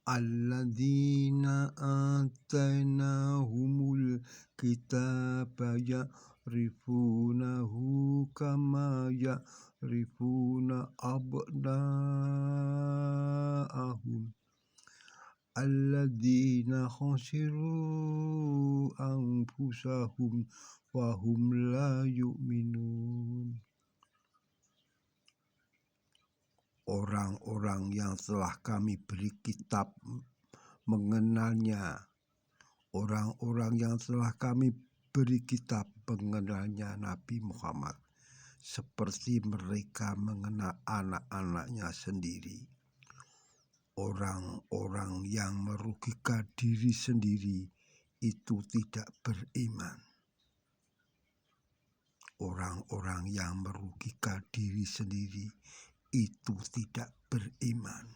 alladzina atainahumul kitaba ya'rifunahu kama ya'rifuna abna'ahum alladzina khasiru anfusahum wahum la yu'minun. Orang-orang yang telah kami beri kitab mengenalnya, orang-orang yang telah kami beri kitab mengenalnya Nabi Muhammad seperti mereka mengenal anak-anaknya sendiri. Orang-orang yang merugikan diri sendiri itu tidak beriman. Orang-orang yang merugikan diri sendiri itu tidak beriman.